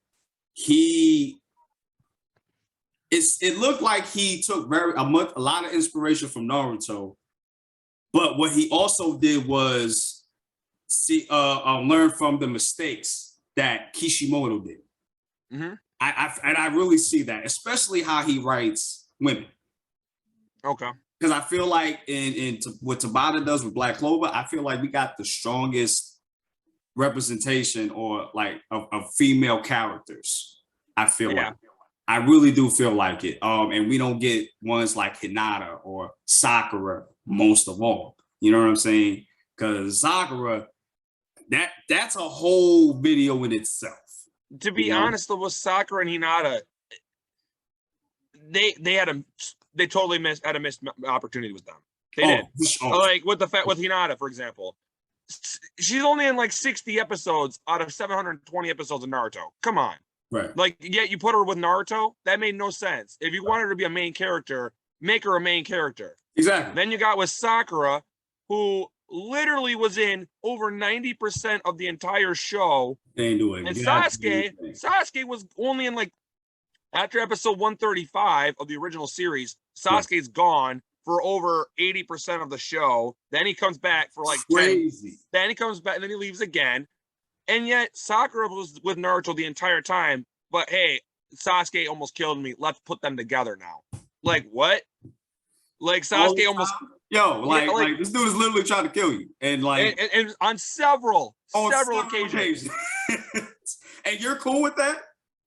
it looked like he took a lot of inspiration from Naruto, but what he also did was learn from the mistakes that Kishimoto did. Mm-hmm. I really see that, especially how he writes women. Okay. Because I feel like what Tabata does with Black Clover, I feel like we got the strongest representation or like of female characters. I feel like. I really do feel like it. And we don't get ones like Hinata or Sakura most of all. You know what I'm saying? Because Sakura, that's a whole video in itself. To be honest, though, with Sakura and Hinata, they totally missed opportunity with them. They did. Like with Hinata, for example. She's only in like 60 episodes out of 720 episodes of Naruto. Come on. Right. Like, you put her with Naruto, that made no sense. If you want her to be a main character, make her a main character. Exactly. Then you got with Sakura, who literally was in over 90% of the entire show. They ain't doing it. And Sasuke was only in like, after episode 135 of the original series, Sasuke's gone for over 80% of the show. Then he comes back for like crazy. 10. Then he comes back and then he leaves again. And yet Sakura was with Naruto the entire time. But hey, Sasuke almost killed me. Let's put them together now. Like what? Like Sasuke almost. Like this dude is literally trying to kill you, and like and on several occasions. And you're cool with that?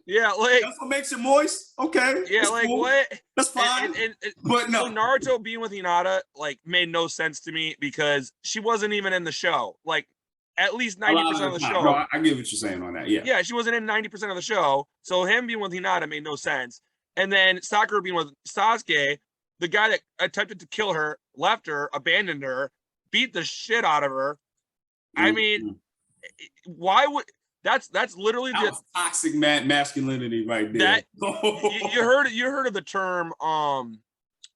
Yeah, like that's what makes it moist. Okay. Yeah, like cool. What? That's fine. But no, so Naruto being with Hinata like made no sense to me because she wasn't even in the show. Like. At least 90% of the show. Bro, I get what you're saying on that. Yeah. Yeah, she wasn't in 90% of the show. So him being with Hinata made no sense. And then Sakura being with Sasuke, the guy that attempted to kill her, left her, abandoned her, beat the shit out of her. I mean, why would that's literally just toxic masculinity right there. You heard of the term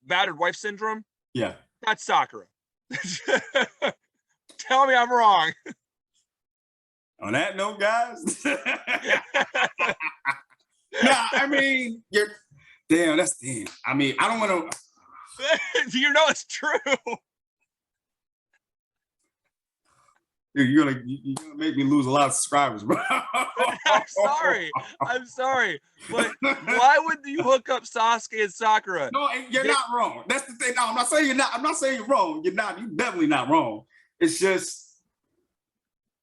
battered wife syndrome? Yeah. That's Sakura. Tell me I'm wrong. On that note, guys. Nah, I mean, you're damn. That's damn. I mean, I don't want to. You know it's true. Dude, you're gonna make me lose a lot of subscribers, bro. I'm sorry, but why would you hook up Sasuke and Sakura? No, you're not wrong. That's the thing. No, I'm not saying you're not. I'm not saying you're wrong. You're not. You're definitely not wrong. It's just,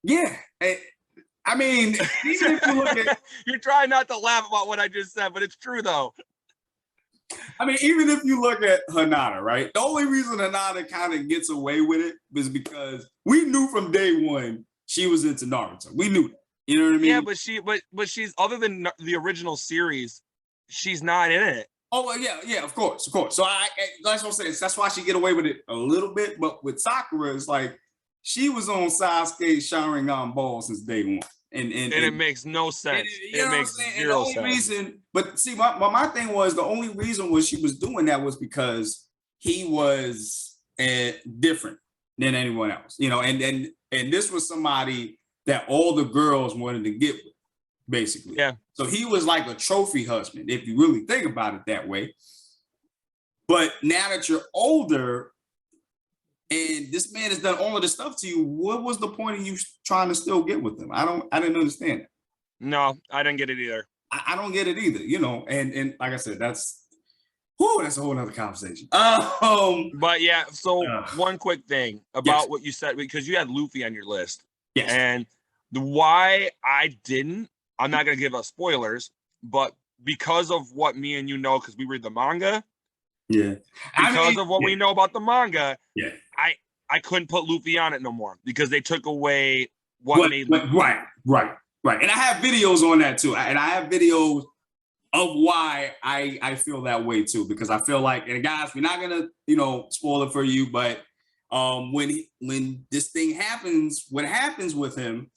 yeah. I mean, even if you look at, you're trying not to laugh about what I just said, but it's true though. I mean, even if you look at Hinata, right? The only reason Hinata kind of gets away with it is because we knew from day one she was into Naruto. We knew that. You know what I mean? Yeah, but she's, other than the original series, she's not in it. Oh well, yeah, of course. So that's what I'm saying. That's why she get away with it a little bit. But with Sakura, it's like she was on Sasuke's Sharingan ball since day one. And it makes no sense. It makes zero sense. Reason, but see, my thing was, the only reason was she was doing that was because he was different than anyone else, you know. And this was somebody that all the girls wanted to get with, basically. Yeah. So he was like a trophy husband, if you really think about it that way. But now that you're older, and this man has done all of this stuff to you, what was the point of you trying to still get with him? I didn't understand it. No, I didn't get it either. I don't get it either, you know. And like I said, that's a whole nother conversation. But yeah, so one quick thing about what you said, because you had Luffy on your list. Yes. And why I didn't, I'm not gonna give us spoilers, but because of what me and you know, because we read the manga. Yeah. Because of what we know about the manga, yeah. I couldn't put Luffy on it no more because they took away what made Luffy. Right. And I have videos on that too. And I have videos of why I feel that way too, because I feel like, and guys, we're not gonna, you know, spoil it for you, but when this thing happens, what happens with him,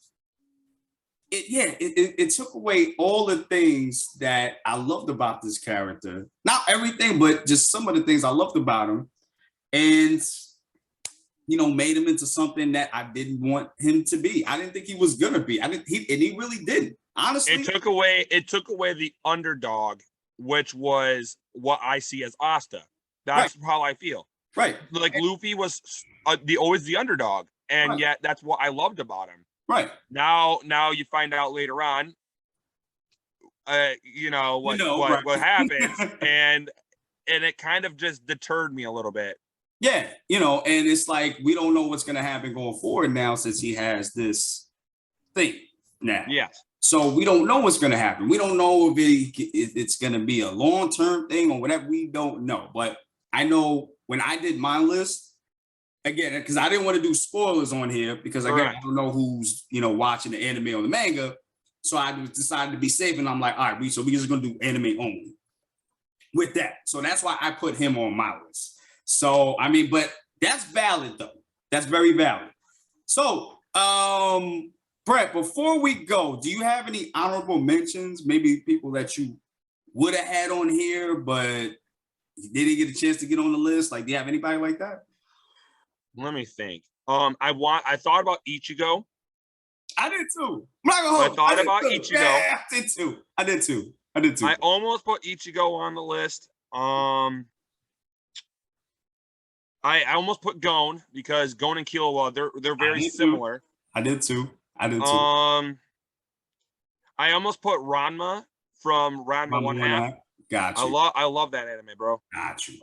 it took away all the things that I loved about this character. Not everything, but just some of the things I loved about him. And, you know, made him into something that I didn't want him to be. I didn't think he was gonna be. And he really didn't. Honestly. It took away the underdog, which was what I see as Asta. That's how I feel. Right. Like Luffy was always the underdog. And yet that's what I loved about him. Right. Now you find out later on, what happens, and it kind of just deterred me a little bit. Yeah, you know, and it's like we don't know what's going to happen going forward now since he has this thing now. Yeah. So we don't know what's going to happen. We don't know if it's going to be a long-term thing or whatever. We don't know. But I know when I did my list, again, because I didn't want to do spoilers on here because again, I don't know who's, you know, watching the anime or the manga. So I decided to be safe, and I'm like, all right, so we're just gonna do anime only with that. So that's why I put him on my list. So I mean, but that's valid though. That's very valid. So Brett, before we go, do you have any honorable mentions? Maybe people that you would have had on here, but didn't get a chance to get on the list. Like, do you have anybody like that? Let me think. I thought about Ichigo. I did too. I thought about Ichigo. Yeah, I did too. I almost put Ichigo on the list. I almost put Gon because Gon and Killua, they're very similar. I did too. I almost put Ranma from Ranma 1/2. Got you. I love that anime, bro. Got you.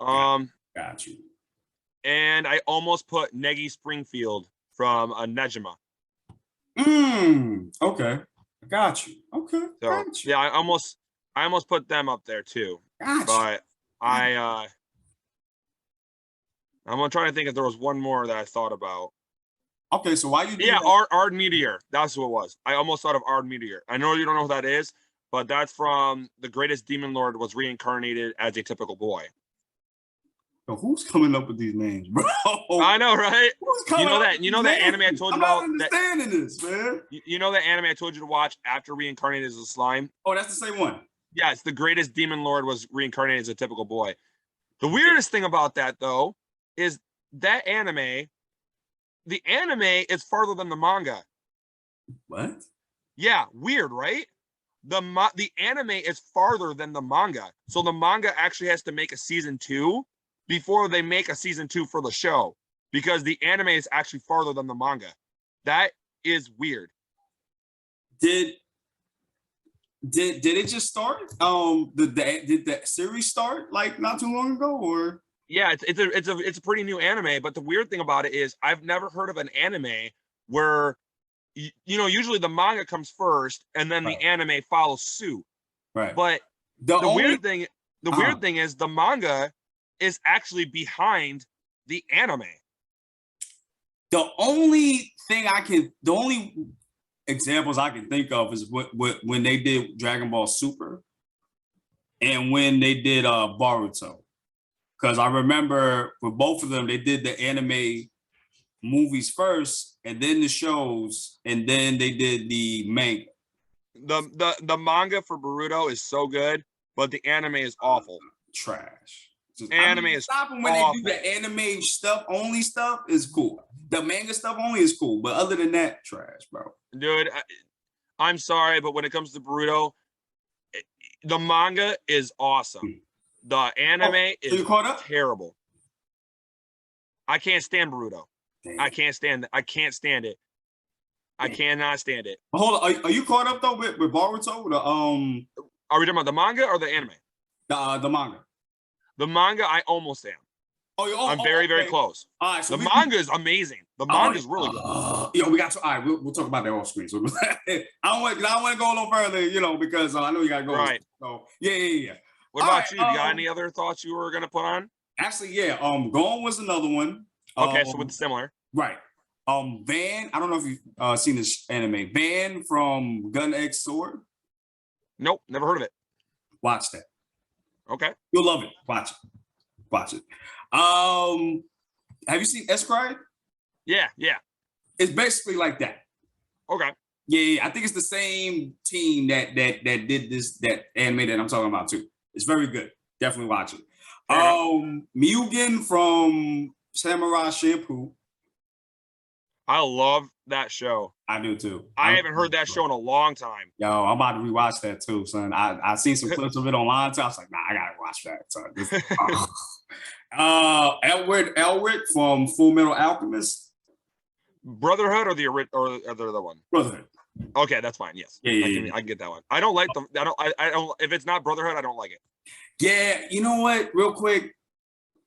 Got you. And I almost put Negi Springfield from Nejima. Okay. I got you. Okay. So got you. Yeah, I almost put them up there too. Got but you. I'm gonna try to think if there was one more that I thought about. Okay, so why you do Ard Meteor. That's who it was. I almost thought of Ard Meteor. I know you don't know who that is, but that's from The Greatest Demon Lord was reincarnated as a typical boy. Yo, who's coming up with these names, bro? I know, right? You know that anime I told you about. I'm not understanding this, man. You know that anime I told you to watch after reincarnated as a slime? Oh, that's the same one. Yeah, it's The Greatest Demon Lord was reincarnated as a typical boy. The weirdest thing about that, though, is that anime the anime is farther than the manga. What? Yeah, weird, right? The anime is farther than the manga. So the manga actually has to make a season 2 before they make a season 2 for the show, because the anime is actually farther than the manga. That is weird. Did it just start? Did the series start like not too long ago, or? Yeah, it's a pretty new anime, but the weird thing about it is I've never heard of an anime where usually the manga comes first and then the anime follows suit. Right. But the weird thing is the manga is actually behind the anime. The only examples I can think of is when they did Dragon Ball Super and when they did Boruto. Because I remember for both of them, they did the anime movies first and then the shows, and then they did the manga. The manga for Boruto is so good, but the anime is awful. Trash. Anime is stopping when awful. They do the anime stuff is cool. The manga stuff only is cool, but other than that, trash, bro. Dude, I'm sorry, but when it comes to Boruto, the manga is awesome. The anime is terrible. I can't stand Boruto. Damn. I can't stand it. I cannot stand it. Hold on, are you caught up though with Boruto? Are we talking about the manga or the anime? The manga. The manga, I almost am. I'm very close. All right, so the manga is amazing. The manga is really good. We got to. All right, we'll talk about that off screen. So I don't want to go a little further, because I know you got to go. Right. So yeah. What about you? You got any other thoughts you were gonna put on? Actually, yeah. Gone was another one. Okay, so it's similar. Right. Van. I don't know if you've seen this anime. Van from Gun X Sword. Nope, never heard of it. Watch that. Okay. You'll love it. Watch it. Have you seen Escride? Yeah. It's basically like that. Okay. Yeah. I think it's the same team that did that anime that I'm talking about too. It's very good. Definitely watch it. Mugen from Samurai Champloo. I love that show. I do too. I haven't heard that show in a long time. Yo, I'm about to rewatch that too, son. I seen some clips of it online too. I was like, nah, I gotta watch that, son. Edward Elric from Full Metal Alchemist. Brotherhood or the other one? Brotherhood. Okay, that's fine. Yes. Yeah. I can get that one. I don't like them. I don't. If it's not Brotherhood, I don't like it. Yeah, you know what? Real quick.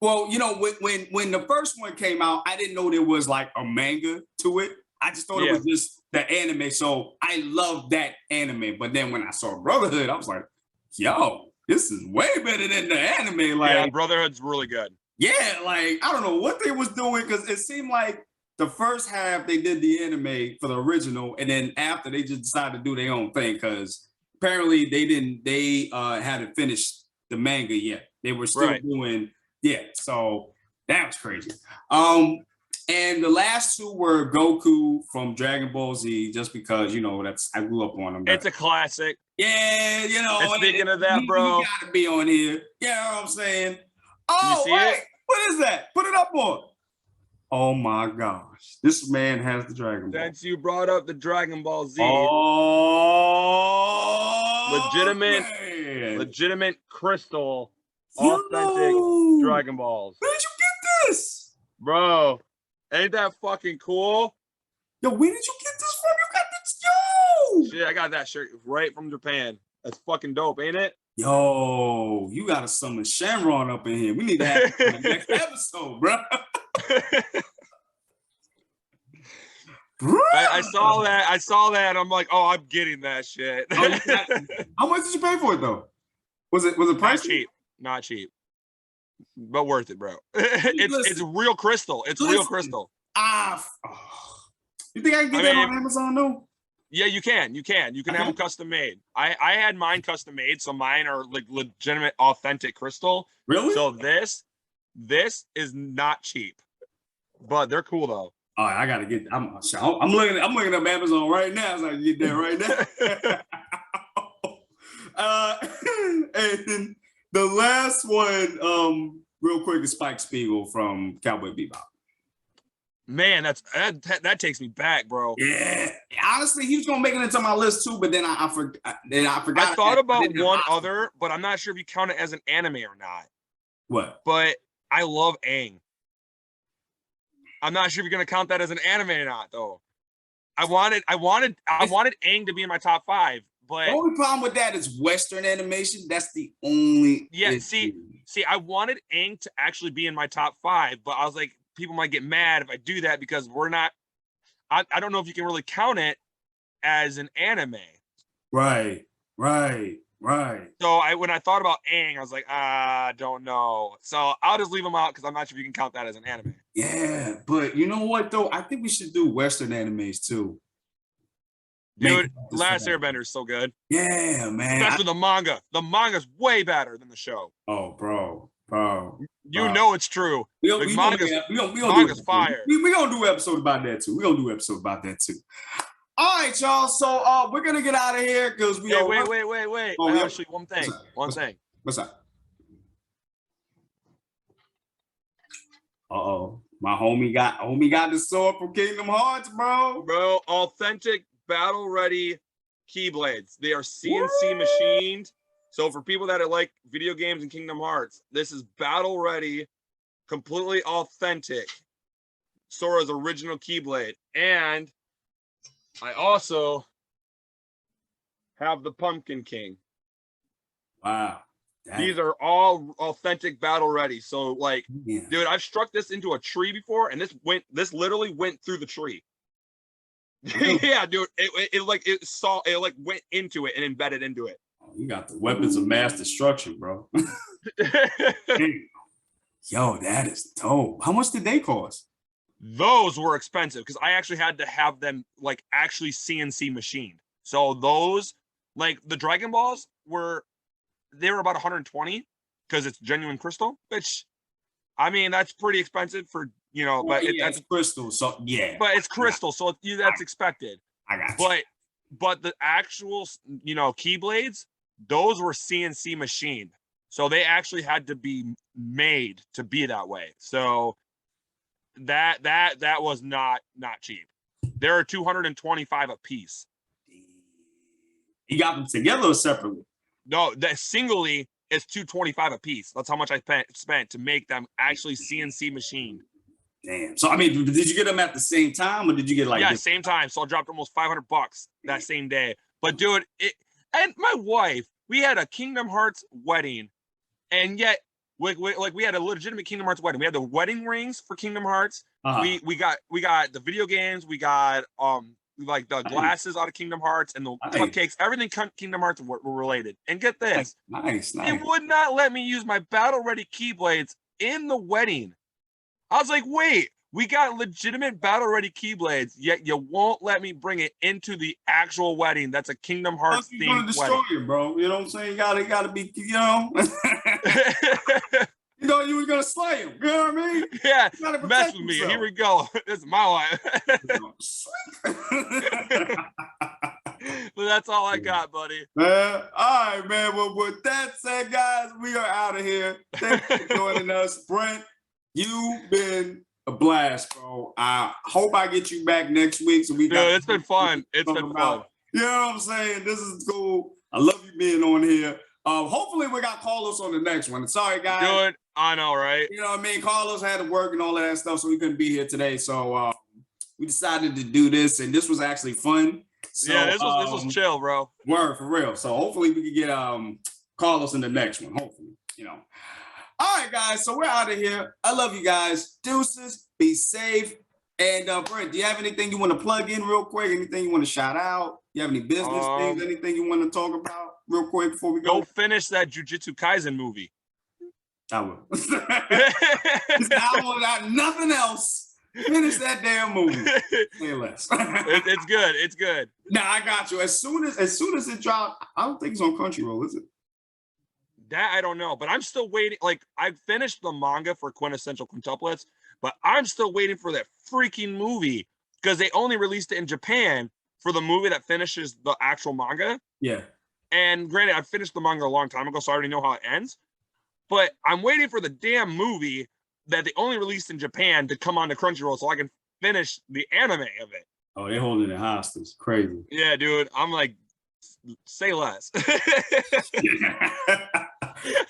Well, when the first one came out, I didn't know there was like a manga to it. I just thought it was just the anime. So I loved that anime. But then when I saw Brotherhood, I was like, yo, this is way better than the anime. Like, yeah, Brotherhood's really good. Yeah, like I don't know what they was doing, because it seemed like the first half they did the anime for the original, and then after they just decided to do their own thing, because apparently they hadn't finished the manga yet. They were still doing. Yeah, so that was crazy. And the last two were Goku from Dragon Ball Z, just because I grew up on them. It's a classic. Yeah, And speaking of that, bro, you gotta be on here. You know what I'm saying? Oh wait, what is that? Put it up on. Oh my gosh, this man has the Dragon Ball. Since you brought up the Dragon Ball Z, legitimate crystal. Authentic Dragon Balls. Where did you get this? Bro, ain't that fucking cool? Yo, where did you get this from? You got this, yo! Shit, I got that shirt right from Japan. That's fucking dope, ain't it? Yo, you gotta summon Shenron up in here. We need to have the next episode, bro. I saw that. I'm like, oh, I'm getting that shit. How much did you pay for it though? Was it pricey? Not cheap, but worth it, bro. It's real crystal. It's real crystal. You think I can get that on Amazon though? Yeah, you can. You can have them custom made. I had mine custom made, so mine are like legitimate, authentic crystal. Really? So this is not cheap, but they're cool though. All right, I gotta get. I'm looking up Amazon right now, so I can get there right now. And the last one, real quick, is Spike Spiegel from Cowboy Bebop. Man, that takes me back, bro. Yeah, honestly, he was gonna make it into my list too, but then I forgot. I thought about one other, but I'm not sure if you count it as an anime or not. What? But I love Aang. I'm not sure if you're gonna count that as an anime or not, though. I wanted Aang to be in my top 5, but The only problem with that is Western animation. That's the only issue. See, I wanted Aang to actually be in my top 5, but I was like, people might get mad if I do that because we're not. I don't know if you can really count it as an anime. Right. So when I thought about Aang, I was like, I don't know. So I'll just leave him out because I'm not sure if you can count that as an anime. Yeah, but you know what though? I think we should do Western animes too. Dude, Last Airbender is so good. Yeah, man. Especially the manga. The manga's way better than the show. Oh, bro. You know it's true. Manga's fire. We're gonna do an episode about that too. All right, y'all. So we're gonna get out of here because we wait. Oh, actually, one thing. What's up? Uh-oh. My homie got the sword from Kingdom Hearts, bro. Bro, authentic battle ready keyblades. They are CNC machined. So for people that are like video games and Kingdom Hearts, this is battle ready, completely authentic Sora's original keyblade. And I also have the Pumpkin King. Wow. These are all authentic battle ready. So like, dude, I've struck this into a tree before, and this literally went through the tree. Yeah, dude, it went into it and embedded into it. Oh, you got the weapons of mass destruction, bro. Yo, that is dope. How much did they cost? Those were expensive because I actually had to have them like actually CNC machined. So those, like the Dragon Balls they were about 120 because it's genuine crystal, which I mean that's pretty expensive for but that's crystal. So yeah, but it's crystal, so that's expected. I got you. But the actual keyblades, those were CNC machined, so they actually had to be made to be that way. So that was not cheap. There are 225 a piece. You got them together or separately? No, that singly is 225 a piece. That's how much I spent to make them actually CNC machined. Damn. So I mean, did you get them at the same time, or did you get like? Yeah, same time. So I dropped almost $500 that same day. But dude, and my wife, we had a Kingdom Hearts wedding, and yet we had a legitimate Kingdom Hearts wedding. We had the wedding rings for Kingdom Hearts. Uh-huh. We got the video games. We got like the glasses out of Kingdom Hearts and the cupcakes. Everything Kingdom Hearts were related. And get this, nice. It would not let me use my battle ready keyblades in the wedding. I was like, wait, we got legitimate battle ready keyblades, yet you won't let me bring it into the actual wedding. That's a Kingdom Hearts themed wedding. You're gonna destroy it, bro. You know what I'm saying? You gotta be, you were gonna slay him. You know what I mean? Yeah, mess with me. Here we go. This is my life. But that's all I got, buddy. All right, man. Well, with that said, guys, we are out of here. Thanks for joining us, Brent. You've been a blast, bro. I hope I get you back next week. So it's been fun. It's been fun. You know what I'm saying? This is cool. I love you being on here. Hopefully we got Carlos on the next one. Sorry, guys. Good. I know, right? You know what I mean? Carlos had to work and all of that stuff, so he couldn't be here today. So we decided to do this, and this was actually fun. So, yeah, this was chill, bro. Word, for real. So hopefully we can get Carlos in the next one. Hopefully, All right, guys. So we're out of here. I love you guys. Deuces. Be safe. And Brent, do you have anything you want to plug in real quick? Anything you want to shout out? You have any business things? Anything you want to talk about real quick before we go? Go finish that Jujutsu Kaisen movie. I will. I will got nothing else. Finish that damn movie. Say less. It's good. It's good. Nah, I got you. As soon as it dropped, I don't think it's on Crunchyroll, is it? That I don't know, but I'm still waiting. Like I finished the manga for Quintessential Quintuplets, but I'm still waiting for that freaking movie because they only released it in Japan for the movie that finishes the actual manga. Yeah. And granted, I finished the manga a long time ago, so I already know how it ends. But I'm waiting for the damn movie that they only released in Japan to come on to Crunchyroll so I can finish the anime of it. Oh, they're holding it hostage. Crazy. Yeah, dude. I'm like, say less.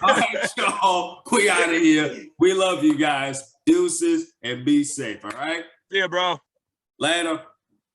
All right, y'all. We out of here. We love you guys. Deuces and be safe. All right. Yeah, bro. Later.